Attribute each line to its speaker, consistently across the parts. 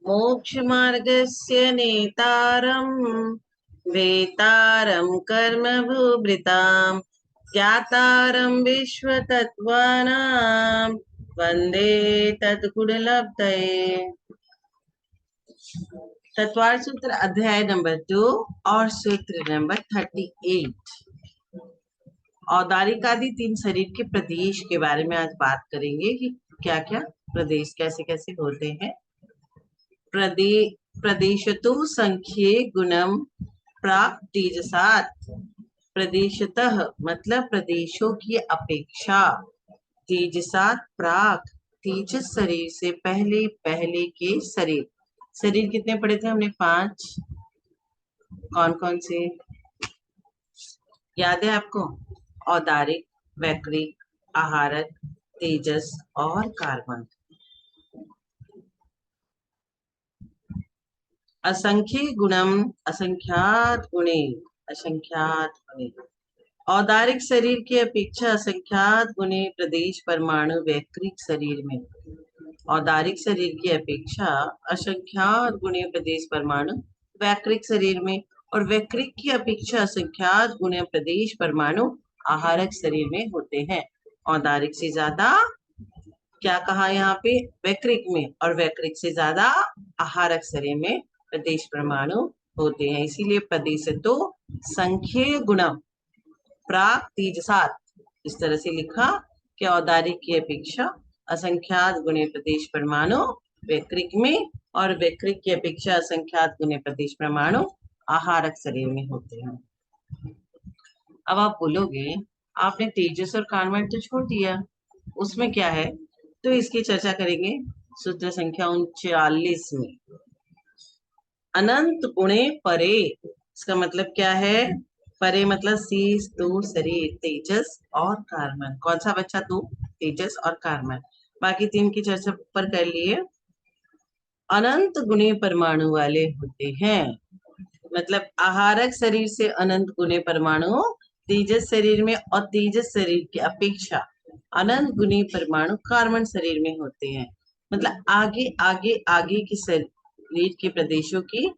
Speaker 1: मोक्षमार्गस्य नेतारं वेतारं कर्मभूभृतां ज्ञातारं विश्वतत्त्वानां वन्दे तत्कुललब्धये। तत्वार सूत्र अध्याय नंबर 2 और सूत्र नंबर 38। औदारिक आदि तीन शरीर के प्रदेश के बारे में आज बात करेंगे कि क्या क्या प्रदेश कैसे कैसे होते हैं। प्रदेशतो संख्ये गुणम प्राप्त तेजसात्। प्रदेशतः मतलब प्रदेशों की अपेक्षा, तेजसात् प्राक तेजस शरीर से पहले पहले के शरीर। शरीर कितने पढ़े थे हमने? 5। कौन कौन से याद है आपको? औदारिक, वैक्रिक, आहारक, तेजस और कार्बन। असंख्य गुणम असंख्यात गुणे, असंख्यात गुणे। औदारिक शरीर की अपेक्षा असंख्यात गुणे प्रदेश परमाणु वैक्रिक शरीर में। औदारिक शरीर की अपेक्षा असंख्यात गुणे प्रदेश परमाणु वैक्रिक शरीर में, और वैक्रिक की अपेक्षा असंख्यात गुणे प्रदेश परमाणु आहारक शरीर में होते हैं। औदारिक से ज्यादा क्या कहा यहाँ पे? वैक्रिक में, और वैक्रिक से ज्यादा आहारक शरीर में प्रदेश परमाणु होते हैं। इसीलिए प्रदेश तो संख्य गुणम प्राक तेजसात्, इस तरह से लिखा कि औदारिक की अपेक्षा असंख्यात गुणे प्रदेश परमाणु वैक्रिक में, और वैक्रिक की अपेक्षा असंख्यात गुणे प्रदेश परमाणु आहारक शरीर में होते हैं। अब आप बोलोगे आपने तेजस और कार्बन तो छोड़ दिया, उसमें क्या है? तो इसकी चर्चा करेंगे सूत्र संख्या 39 में। अनंत गुणे परे, इसका मतलब क्या है? परे मतलब शीश, दूर, शरीर, तेजस और कार्बन। कौन सा बच्चा? तू, तेजस और कार्बन। बाकी तीन की चर्चा पर कर लिए। अनंत गुणे परमाणु वाले होते हैं, मतलब आहारक शरीर से अनंत गुणे परमाणु तेजस शरीर में, और तेजस शरीर की अपेक्षा अनंत गुणी परमाणु कार्बन शरीर में होते हैं। मतलब आगे आगे आगे की शरीर के प्रदेशों की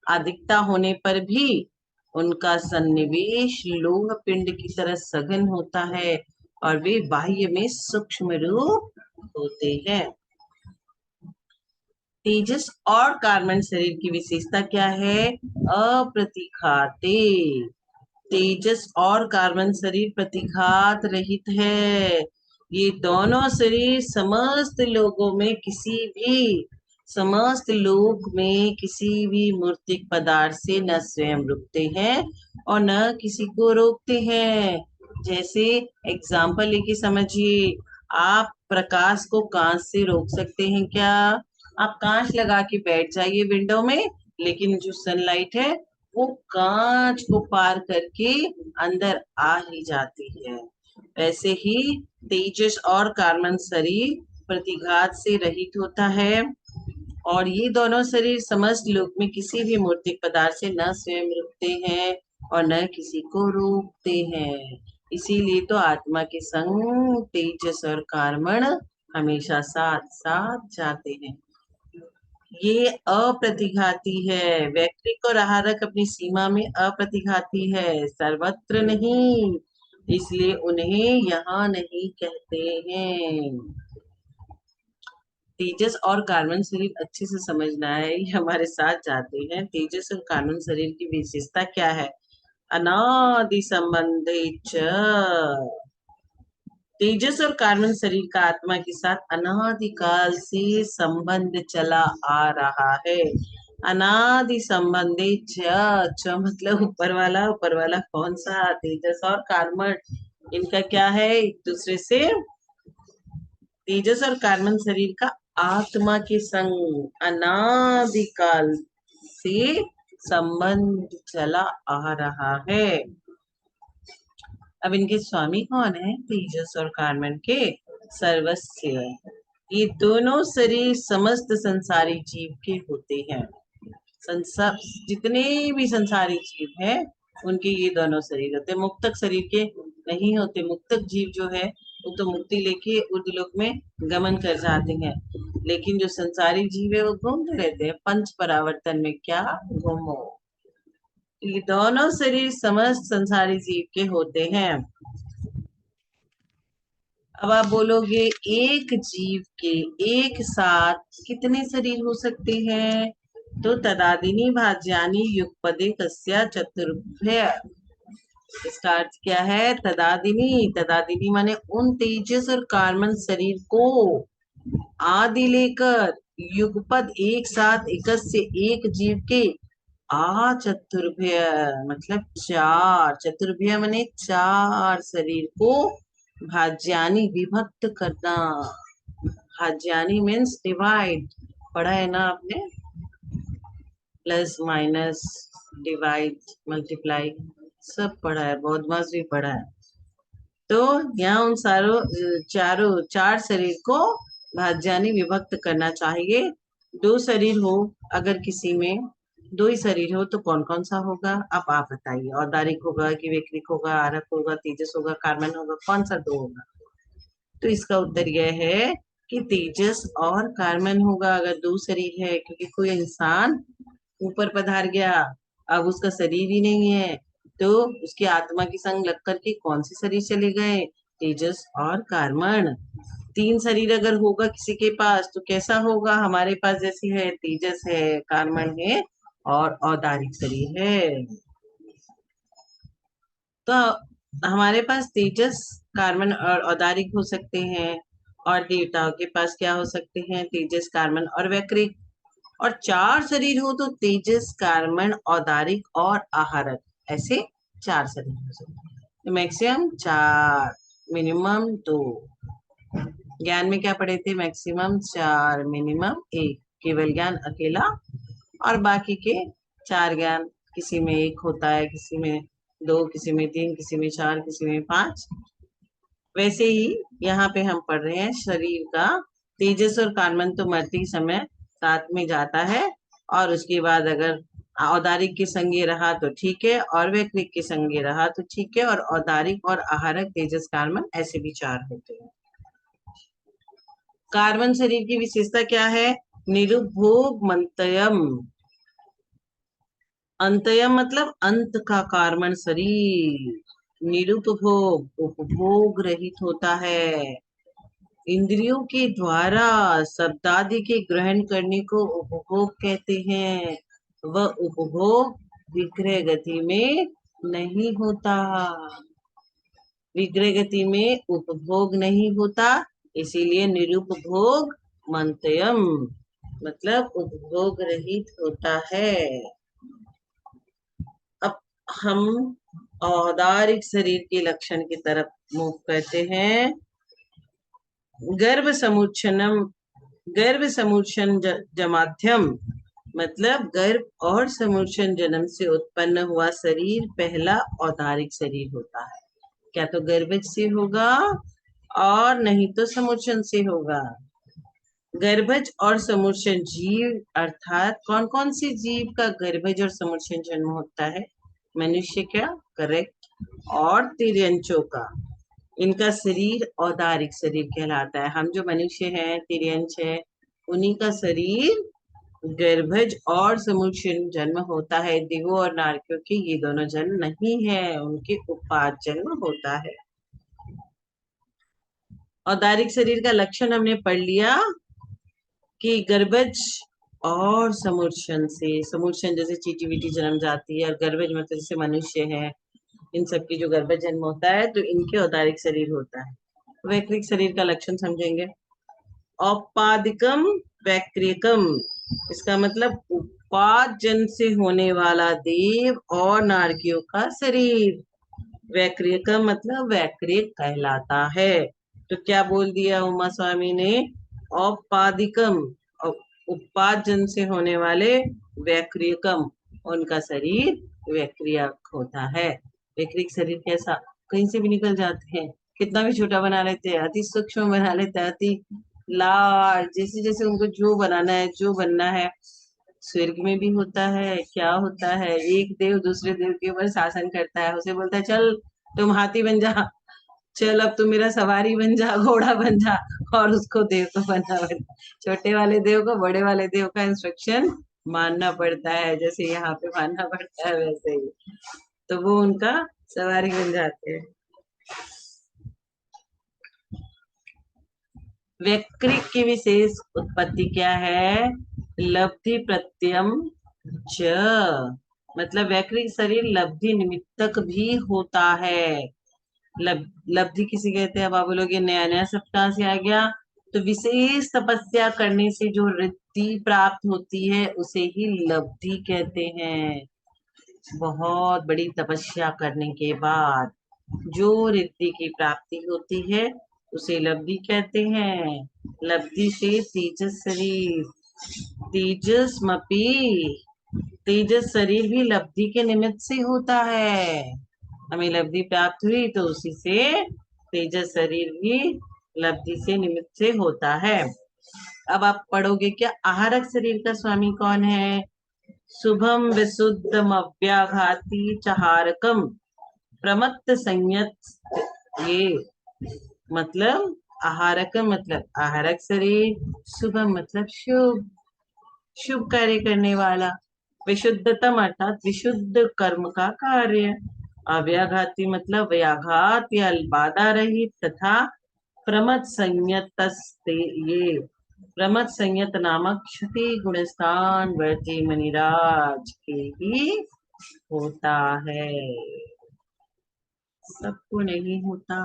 Speaker 1: अधिकता होने पर भी उनका सन्निवेश लोह पिंड की तरह सघन होता है, और वे बाह्य में सूक्ष्म रूप होते हैं। तेजस और कार्बन शरीर की विशेषता क्या है? अप्रतिघाते। तेजस और कार्बन शरीर प्रतिघात रहित है। ये दोनों शरीर समस्त लोगों में किसी भी, समस्त लोक में किसी भी मूर्तिक पदार्थ से न स्वयं रुकते हैं और न किसी को रोकते हैं। जैसे एग्जाम्पल लेके समझिए, आप प्रकाश को कांच से रोक सकते हैं क्या? आप कांच लगा के बैठ जाइए विंडो में, लेकिन जो सनलाइट है वो कांच को पार करके अंदर आ ही जाती है। वैसे ही तेजस और कार्बन शरीर प्रतिघात से रहित होता है, और ये दोनों शरीर समस्त लोक में किसी भी मूर्तिक पदार्थ से न स्वयं रुकते हैं और न किसी को रोकते हैं। इसीलिए तो आत्मा के संग तेजस और कार्बन हमेशा साथ साथ जाते हैं। ये अप्रतिघाती है। वैक्रिक और आहारक अपनी सीमा में अप्रतिघाती है, सर्वत्र नहीं, इसलिए उन्हें यहाँ नहीं कहते हैं। तेजस और कार्बन शरीर अच्छे से समझना है, ये हमारे साथ जाते हैं। तेजस और कार्बन शरीर की विशेषता क्या है? अनादि संबंधे च। तेजस और कार्बन शरीर का आत्मा के साथ अनादिकाल से संबंध चला आ रहा है। अनादि संबंधे च मतलब ऊपर वाला कौन सा? तेजस और कार्बन, इनका क्या है? एक दूसरे से, तेजस और कार्बन शरीर का आत्मा के संग अनादिकाल से संबंध चला आ रहा है। अब इनके स्वामी कौन है? तेजस और कार्बन के सर्वस्य। ये दोनों शरीर समस्त संसारी जीव के होते हैं। संसार जितने भी संसारी जीव हैं उनके ये दोनों शरीर होते हैं। मुक्तक शरीर के नहीं होते। मुक्तक जीव जो है वो तो मुक्ति लेके ऊर्ध्वलोक में गमन कर जाते हैं, लेकिन जो संसारी जीव है वो घूमते रहते हैं पंच परावर्तन में। क्या? घूमो। ये दोनों शरीर समस्त संसारी जीव के होते हैं। अब आप बोलोगे एक जीव के एक साथ कितने शरीर हो सकते हैं? तो तदादिनी भाज्यानी युगपदे कस्या चतुर्भ्य। इसका अर्थ क्या है? तदादिनी, तदादिनी माने उन तेजस और कार्बन शरीर को आदि लेकर युगपद एक साथ एकस्य एक जीव के आ चतुर्भ्य मतलब चार, चतुर्भ्य माने चार शरीर को भाज्यानी विभक्त करना। भाज्यानी मीन्स डिवाइड, पढ़ा है ना आपने? प्लस माइनस डिवाइड मल्टीप्लाई सब पढ़ा है, बहुत मस्त भी पढ़ा है। तो यहाँ उन चारों चार शरीर को भाज्यानी विभक्त करना चाहिए। दो शरीर हो, अगर किसी में दो ही शरीर हो तो कौन कौन सा होगा? अब आप बताइए, औदारिक होगा कि वैक्रिक होगा, आरक होगा, तेजस होगा, कार्बन होगा, कौन सा दो होगा? तो इसका उत्तर यह है कि तेजस और कार्बन होगा अगर दो शरीर है, क्योंकि कोई इंसान ऊपर पधार गया, अब उसका शरीर ही नहीं है, तो उसकी आत्मा की संग लग करके कौन से शरीर चले गए? तेजस और कार्बन। तीन शरीर अगर होगा किसी के पास तो कैसा होगा? हमारे पास जैसी है, तेजस है, कार्बन है और औदारिक शरीर है। तो हमारे पास तेजस, कार्बन और औदारिक हो सकते हैं, और देवताओं के पास क्या हो सकते हैं? तेजस, कार्बन और वैक्रिक। और चार शरीर हो तो तेजस, कार्बन, औदारिक और आहारक, ऐसे चार शरीर हो सकते हैं। तो मैक्सिमम चार, मिनिमम दो। ज्ञान में क्या पढ़े थे? मैक्सिमम चार, मिनिमम एक। केवल ज्ञान अकेला, और बाकी के चार ज्ञान किसी में एक होता है, किसी में दो, किसी में तीन, किसी में चार, किसी में पांच। वैसे ही यहाँ पे हम पढ़ रहे हैं शरीर का। तेजस और कार्बन तो मरते समय साथ में जाता है, और उसके बाद अगर औदारिक के संगे रहा तो ठीक है, और वैक्रिक के संगे रहा तो ठीक है, और औदारिक और आहारक तेजस कार्बन ऐसे भी चार होते हैं। कार्बन शरीर की विशेषता क्या है? निरुपभोग मंतयम। अंतयम मतलब अंत का कार्बन शरीर। निरुपभोग उपभोग रहित होता है। इंद्रियों के द्वारा शब्दादि के ग्रहण करने को उपभोग कहते हैं। वह उपभोग विक्रय गति में नहीं होता। विक्रय गति में उपभोग नहीं होता, इसीलिए निरुपभोग मंतयम मतलब उपभोग रहित होता है। अब हम औदारिक शरीर के लक्षण की तरफ मूव करते हैं। गर्भ समुच्छनम, गर्भ समुच्छन जमाध्यम मतलब गर्भ और समुच्छन जन्म से उत्पन्न हुआ शरीर पहला औदारिक शरीर होता है। क्या तो गर्भज से होगा और नहीं तो समुच्छन से होगा। गर्भज और समुच्छन जीव अर्थात कौन कौन से जीव का गर्भज और समुच्छन जन्म होता है? मनुष्य का, करेक्ट, और तिर्यंचों का। इनका शरीर औदारिक शरीर कहलाता है। हम जो मनुष्य हैं, तिर्यंच है, उन्हीं का शरीर गर्भज और समुच्छन जन्म होता है। दिवो और नारकियों के ये दोनों जन्म नहीं है, उनके उपाद जन्म होता है। औदारिक शरीर का लक्षण हमने पढ़ लिया कि गर्भज और समुच्छन से, समुच्छन जैसे चींटी वीटी जन्म जाती है, और गर्भज मतलब जैसे मनुष्य है, इन सबकी जो गर्भज जन्म होता है तो इनके औदारिक शरीर होता है। वैक्रिक शरीर का लक्षण समझेंगे। औपादिकम वैक्रियकम, इसका मतलब उपार्जन से होने वाला देव और नारकियों का शरीर। वैक्रियकम मतलब वैक्रिक कहलाता है। तो क्या बोल दिया उमा स्वामी ने? औपादिकम, उपार्जन से होने वाले वैक्रियकम, उनका शरीर वैक्रियक होता है। वैक्रिक शरीर कैसा? कहीं से भी निकल जाते हैं, कितना भी छोटा बना लेते हैं, अति सूक्ष्म बना लेते हैं, अति लार्ज, जैसे जैसे उनको जो बनाना है, जो बनना है। स्वर्ग में भी होता है, क्या होता है, एक देव दूसरे देव के ऊपर शासन करता है, उसे बोलता है चल तुम हाथी बन जा, चल अब तू मेरा सवारी बन जा, घोड़ा बन जा, और उसको देव को बना। छोटे वाले देव को बड़े वाले देव का इंस्ट्रक्शन मानना पड़ता है, जैसे यहाँ पे मानना पड़ता है वैसे ही। तो वो उनका सवारी बन जाते हैं। वैक्रिक की विशेष उत्पत्ति क्या है? लब्धि प्रत्ययम च, मतलब वैक्रिक शरीर लब्धि निमित्तक भी होता है। लब्धि किसी कहते हैं? अब आप बोलोगे नया नया शब्द कहाँ से आ गया? तो विशेष तपस्या करने से जो रिद्धि प्राप्त होती है उसे ही लब्धि कहते हैं। बहुत बड़ी तपस्या करने के बाद जो रिद्धि की प्राप्ति होती है उसे लब्धि कहते हैं। लब्धि से तेजस शरीर, तेजस्मपि, तेजस शरीर भी लब्धि के निमित्त से होता है। हमें लब्धि प्राप्त हुई तो उसी से तेजस शरीर भी लब्धि से निमित्त से होता है। अब आप पढ़ोगे क्या? आहारक शरीर का स्वामी कौन है? शुभम विशुद्धम अव्याघाती चहारकम प्रमत्त संयत। ये मतलब आहारक मतलब आहारक शरीर, शुभम मतलब शुभ, शुभ कार्य करने वाला, विशुद्धतम अर्थात विशुद्ध कर्म का कार्य, अव्याघाती मतलब व्याघात या बाधा रहित, तथा प्रमथ संयत, ये प्रमथ संयत नामक क्षति गुणस्थान वर्ती मनिराज के ही होता है, सबको नहीं होता।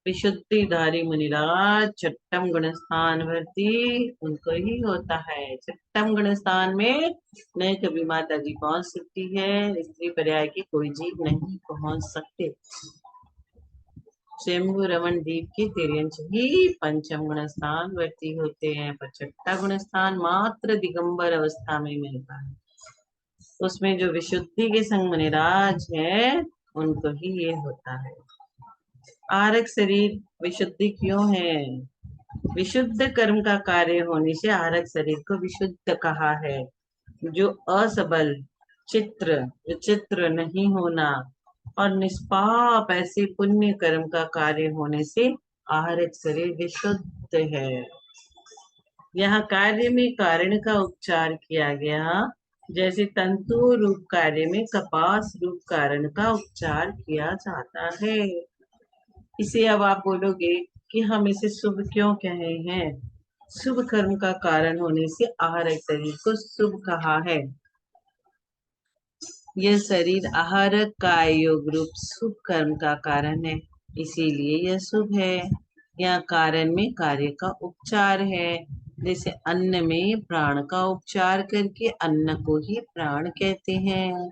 Speaker 1: विशुद्धिधारी मुनिराज छठम गुण स्थान वर्ती, उनको ही होता है। छठम गुण स्थान में न कभी माता जी पहुंच सकती है, स्त्री पर्याय की कोई जीव नहीं पहुंच सकते। शंभु रमन द्वीप के तिर्यंश ही पंचम गुण स्थान वर्ती होते हैं, पर छठा गुण स्थान मात्र दिगंबर अवस्था में मिलता है। उसमें जो विशुद्धि के संग मुनिराज है उनको ही ये होता है। आहारक शरीर विशुद्धि क्यों है? विशुद्ध कर्म का कार्य होने से आहारक शरीर को विशुद्ध कहा है। जो असबल, चित्र, विचित्र नहीं होना और निष्पाप ऐसे पुण्य कर्म का कार्य होने से आहारक शरीर विशुद्ध है। यहाँ कार्य में कारण का उपचार किया गया, जैसे तंतु रूप कार्य में कपास रूप कारण का उपचार किया जाता है। इसे अब आप बोलोगे कि हम इसे शुभ क्यों कहे हैं? शुभ कर्म का कारण होने से आहारक शरीर को शुभ कहा है। यह शरीर आहारक का योग रूप शुभ कर्म का कारण है, इसीलिए यह शुभ है। यह कारण में कार्य का उपचार है, जैसे अन्न में प्राण का उपचार करके अन्न को ही प्राण कहते हैं।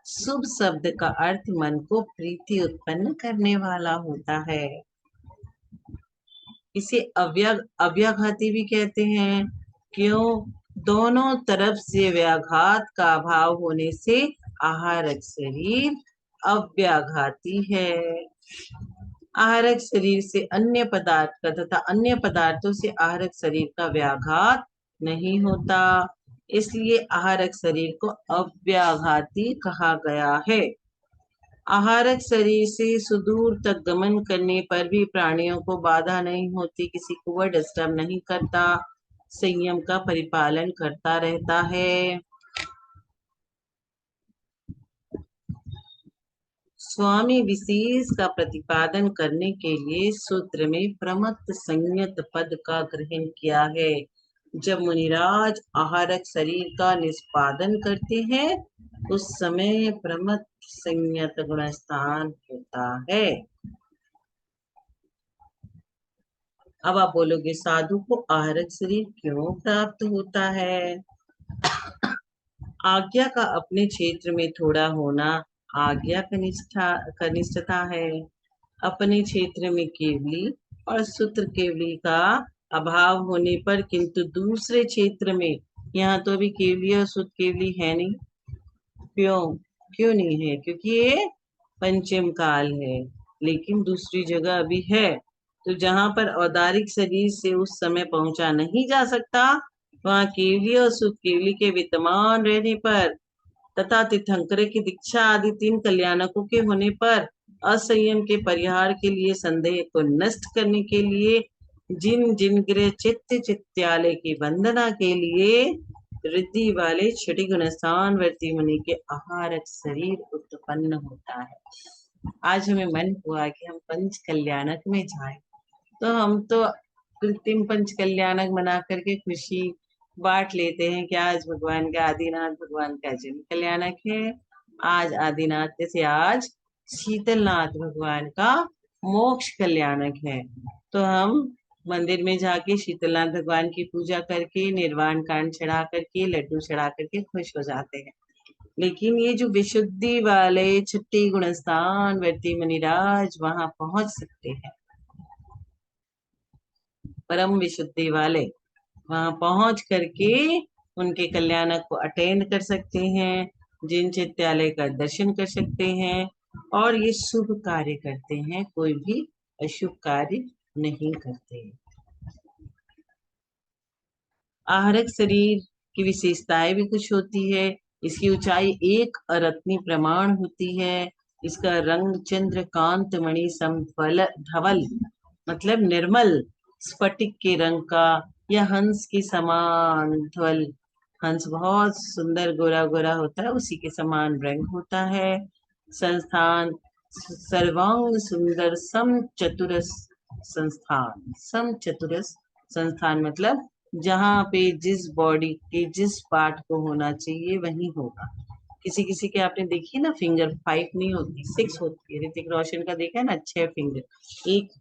Speaker 1: शुभ शब्द का अर्थ मन को प्रीति उत्पन्न करने वाला होता है। इसे अव्याघाती भी कहते हैं। क्यों? दोनों तरफ से व्याघात का अभाव होने से आहारक शरीर अव्याघाती है। आहारक शरीर से अन्य पदार्थ का तथा अन्य पदार्थों से आहारक शरीर का व्याघात नहीं होता, इसलिए आहारक शरीर को अव्याघाती कहा गया है। आहारक शरीर से सुदूर तक गमन करने पर भी प्राणियों को बाधा नहीं होती, किसी को वह डिस्टर्ब नहीं करता, संयम का परिपालन करता रहता है। स्वामी विशेष का प्रतिपादन करने के लिए सूत्र में प्रमत्त संयत पद का ग्रहण किया है। जब मुनिराज आहारक शरीर का निष्पादन करते हैं उस समय प्रमत्त संयत गुणस्थान होता है। अब आप बोलोगे साधु को आहारक शरीर क्यों प्राप्त होता है? आज्ञा का अपने क्षेत्र में थोड़ा होना आज्ञा कनिष्ठता है। अपने क्षेत्र में केवली और सूत्र केवली का अभाव होने पर, किंतु दूसरे क्षेत्र में, यहाँ तो अभी केवली और सूत्र केवली है नहीं। क्यों? क्यों नहीं है? क्योंकि ये पंचम काल है, लेकिन दूसरी जगह अभी है। तो जहां पर औदारिक शरीर से उस समय पहुंचा नहीं जा सकता, वहां केवली और सुध केवली के विद्यमान रहने पर तथा तीर्थंकरे की दीक्षा आदि 3 कल्याणकों के होने पर असंयम के परिहार के लिए, संदेह को नष्ट करने के लिए, जिन जिन गृह चित्त चित्त्यालय की वंदना के लिए, रिद्धि वाले छठी गुणस्थान वर्ती मुनि के आहारक शरीर उत्पन्न होता है। आज हमें मन हुआ कि हम पंच कल्याणक में जाएं, तो हम तो कृत्रिम पंच कल्याणक बना करके खुशी बांट लेते हैं कि आज भगवान का, आदिनाथ भगवान का जन्म कल्याणक है, आज आदिनाथ, जैसे आज शीतलनाथ भगवान का मोक्ष कल्याणक है। तो हम मंदिर में जाके शीतलनाथ भगवान की पूजा करके, निर्वाण कांड चढ़ा करके, लड्डू चढ़ा करके खुश हो जाते हैं। लेकिन ये जो विशुद्धि वाले छठी गुणस्थान वर्ती मुनिराज वहां पहुंच सकते हैं, परम विशुद्धि वाले वहां पहुंच करके उनके कल्याणक को अटेंड कर सकते हैं, जिन चित्तालय का दर्शन कर सकते हैं, और ये शुभ कार्य करते हैं, कोई भी अशुभ कार्य नहीं करते। आहारक शरीर की विशेषताएं भी कुछ होती है। इसकी ऊंचाई 1 अरत्नी प्रमाण होती है। इसका रंग चंद्रकांत मणि समफल धवल, मतलब निर्मल स्फटिक के रंग का, या हंस के समान धवल, हंस बहुत सुंदर गोरा गोरा होता है, उसी के समान रंग होता है। संस्थान सर्वांग सुंदर सम चतुरस संस्थान, सम चतुरस संस्थान मतलब जहाँ पे जिस बॉडी के जिस पार्ट को होना चाहिए वही होगा। किसी किसी के आपने देखी है ना, फिंगर 5 नहीं होती, 6 होती है। ऋतिक रोशन का देखा है ना, 6 फिंगर, एक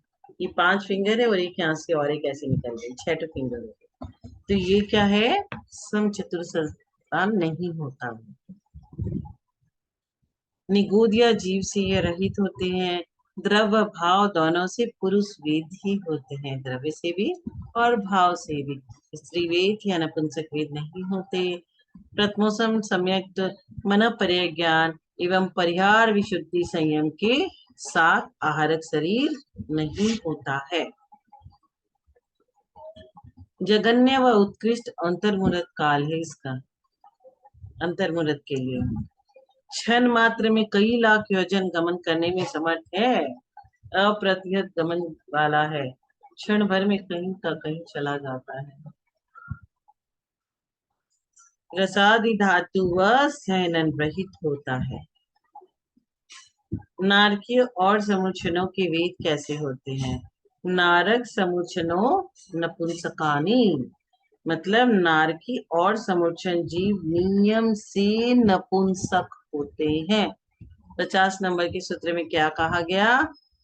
Speaker 1: ये 5 फिंगर है और एक यहाँ से और एक ऐसे निकल गए, 6 तो फिंगर हो गए। तो ये क्या है, सम चतुर संस्थान नहीं होता। निगूढ़ या जीव से ये रहित होते हैं। द्रव्य भाव दोनों से पुरुष वेद ही होते हैं, द्रव्य से भी और भाव से भी। स्त्री वेद या नपुंसक वेद नहीं होते। प्रथमोसम सम्यक मन परिज्ञान एवं परिहार विशुद्धि संयम के साथ आहारक शरीर नहीं होता है। जगन्य व उत्कृष्ट अंतर्मुहूर्त काल है इसका, अंतर्मुहूर्त के लिए क्षण मात्र में कई लाख योजन गमन करने में समर्थ है। अप्रतिहत गमन वाला है, क्षण भर में कहीं का कहीं चला जाता है। रसादि धातु व सहनन रहित होता है। नारकीय और समुच्चनों के वेद कैसे होते हैं? नारक समुच्चनो नपुंसकानी, मतलब नारकी और समुच्चन जीव नियम से नपुंसक होते हैं। 50 नंबर के सूत्र में क्या कहा गया?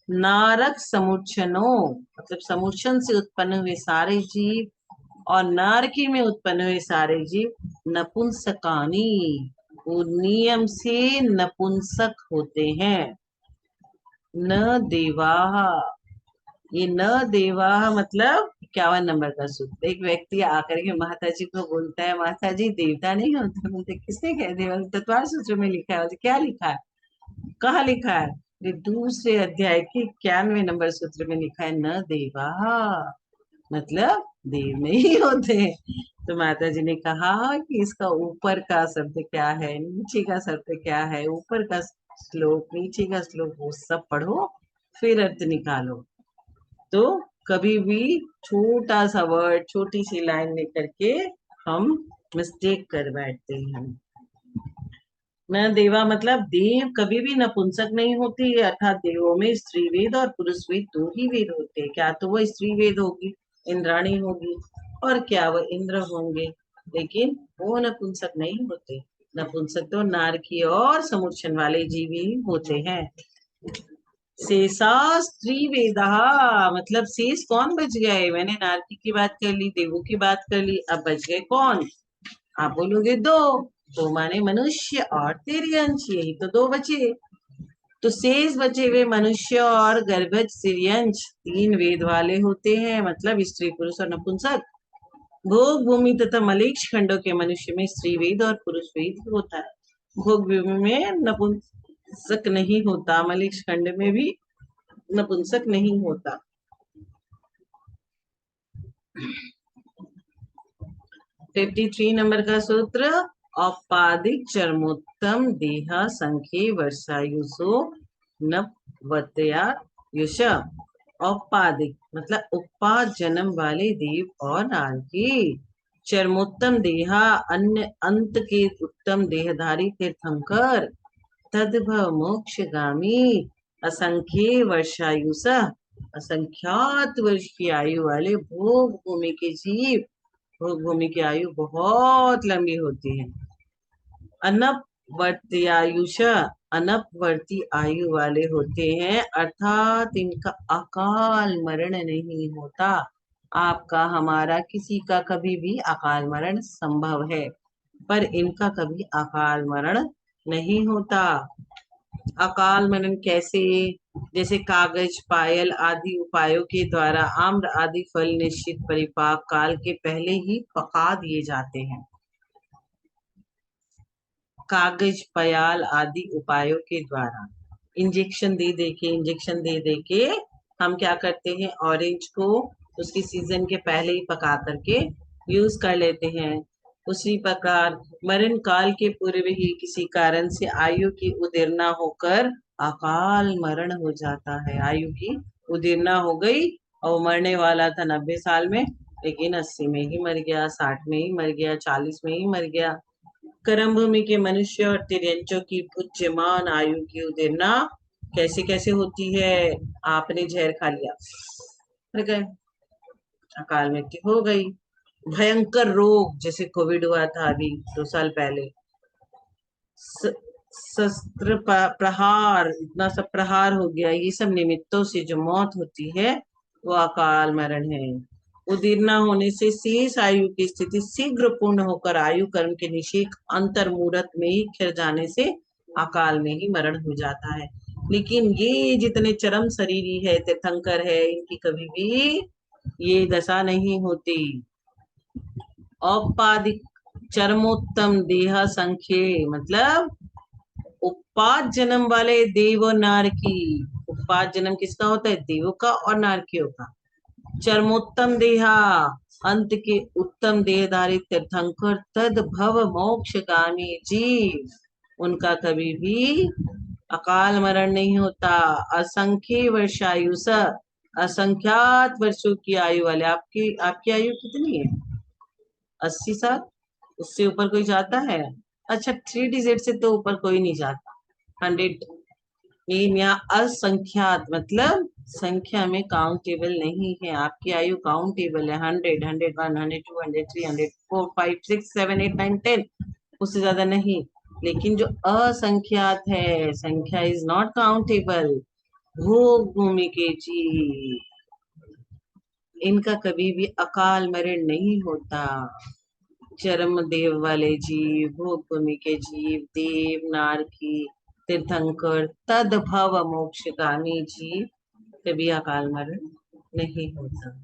Speaker 1: नारक समुच्चनो मतलब समुच्चन से उत्पन्न हुए सारे जीव, और नारकी में उत्पन्न हुए सारे जीव नपुंसकानी, वो नियम से नपुंसक होते हैं। न देवाह, ये न देवाह मतलब 51 नंबर का सूत्र। एक व्यक्ति आकर के माता जी को बोलता है, माता जी देवता नहीं होते। बोलते किसने कह दिया? तत्वार सूत्र में लिखा है। क्या लिखा है, कहाँ लिखा है? ये दूसरे अध्याय के 91 नंबर सूत्र में लिखा है, न देवा, मतलब देव नहीं होते। तो माता जी ने कहा कि इसका ऊपर का शब्द क्या है, नीचे का शब्द क्या है, ऊपर का श्लोक, नीचे का श्लोक, वो सब पढ़ो फिर अर्थ निकालो। तो कभी भी छोटा सा वर्ड, छोटी सी लाइन लेकर के हम मिस्टेक कर बैठते हैं। न देवा मतलब देव कभी भी नपुंसक नहीं होती, अर्थात देवों में स्त्री वेद और पुरुष वेद दो ही वेद होते हैं। क्या तो वो स्त्री वेद होगी, इंद्राणी होगी, और क्या वो इंद्र होंगे, लेकिन वो नपुंसक नहीं होते। नपुंसक तो नारकी और समुच्चन वाले जीव ही होते हैं। शेषा स्त्री वेदा, मतलब शेष कौन बच गए? मैंने नारकी की बात कर ली, देवों की बात कर ली, अब बच गए कौन? आप बोलोगे दो, तो माने मनुष्य और तिर्यंश, यही तो दो बचे। तो शेष बचे हुए मनुष्य और गर्भज तिर्यंश 3 वेद वाले होते हैं, मतलब स्त्री पुरुष और नपुंसक। भोग भूमि तथा मलेच्छ खंडों के मनुष्य में स्त्री वेद और पुरुष वेद होता है। भोग भूमि में नपुंसक नहीं होता, मलेच्छ खंड में भी नपुंसक नहीं होता। 53 नंबर का सूत्र, औपाधिक चरमोत्तम देहा संख्ये वर्षायुषो न वर्त्या युष। औपाधिक मतलब उत्पाद जन्म वाले देव और नारकी। चरमोत्तम देहा अन्य अंत के उत्तम देहधारी तीर्थंकर। तद्भव मोक्षगामी असंख्य वर्षायुष। असंख्यात वर्ष की आयु वाले भोग भूमि के जीव। भोग भूमि की आयु बहुत लंबी होती है। अनपवर्त्यायुष अनपवर्ती आयु वाले होते हैं, अर्थात इनका अकाल मरण नहीं होता। आपका हमारा किसी का कभी भी अकाल मरण संभव है, पर इनका कभी अकाल मरण नहीं होता। अकाल मरण कैसे? जैसे कागज, पायल आदि उपायों के द्वारा आम्र आदि फल निश्चित परिपाक काल के पहले ही पका दिए जाते हैं। कागज, पयाल आदि उपायों के द्वारा इंजेक्शन दे दे के हम क्या करते हैं, ऑरेंज को उसकी सीजन के पहले ही पका करके यूज कर लेते हैं। उसी प्रकार मरण काल के पूर्व ही किसी कारण से आयु की उदीर्णा होकर अकाल मरण हो जाता है। आयु की उदीर्णा हो गई और मरने वाला था 90 साल में, लेकिन 80 में ही मर गया, 60 में ही मर गया, 40 में ही मर गया। कर्म भूमि के मनुष्य और तिर्यंचों की उच्चमान आयु की उदीर्णा कैसे कैसे होती है? आपने जहर खा लिया, मर गए, अकाल मृत्यु हो गई। भयंकर रोग जैसे कोविड हुआ था अभी 2 साल पहले, शस्त्र प्रहार, इतना सब प्रहार हो गया, ये सब निमित्तों से जो मौत होती है वो अकाल मरण है। उदीर्णा होने से शेष आयु की स्थिति शीघ्र पूर्ण होकर आयु कर्म के निषेक अंतर मुहूर्त में ही खिर जाने से अकाल में ही मरण हो जाता है। लेकिन ये जितने चरम शरीरी है, तीर्थंकर है, इनकी कभी भी ये दशा नहीं होती। औपाधिक चरमोत्तम देह संख्य मतलब उत्पाद जन्म वाले देव और नार की। उत्पाद जन्म किसका होता है? देवों का और नारकियों का। चरमोत्तम देहा अंत के उत्तम देहधारी तीर्थंकर तद भव मोक्षगामी जीव, उनका कभी भी अकाल मरण नहीं होता। असंख्य वर्षायुष असंख्यात वर्षों की आयु वाले। आपकी आयु कितनी है? 80 साल? उससे ऊपर कोई जाता है? अच्छा, 3 डिजिट से तो ऊपर कोई नहीं जाता। 100। लेकिन यहाँ असंख्यात मतलब संख्या में काउंटेबल नहीं है। आपकी आयु काउंटेबल है। 100, 101, 102, 103, 104, 5, 6, 7, 8, 9, 10, उससे ज्यादा नहीं। लेकिन जो असंख्यात है, संख्या इज नॉट काउंटेबल। भोग भूमि के जीव, इनका कभी भी अकाल मरण नहीं होता। चरम देव वाले जीव, भोग भूमि के जीव, देव, नारकी, तीर्थंकर, तदभव मोक्षगामी जीव, कभी अकाल मरण नहीं होता।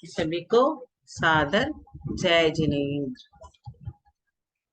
Speaker 1: सभी को सादर जय जिनेन्द्र।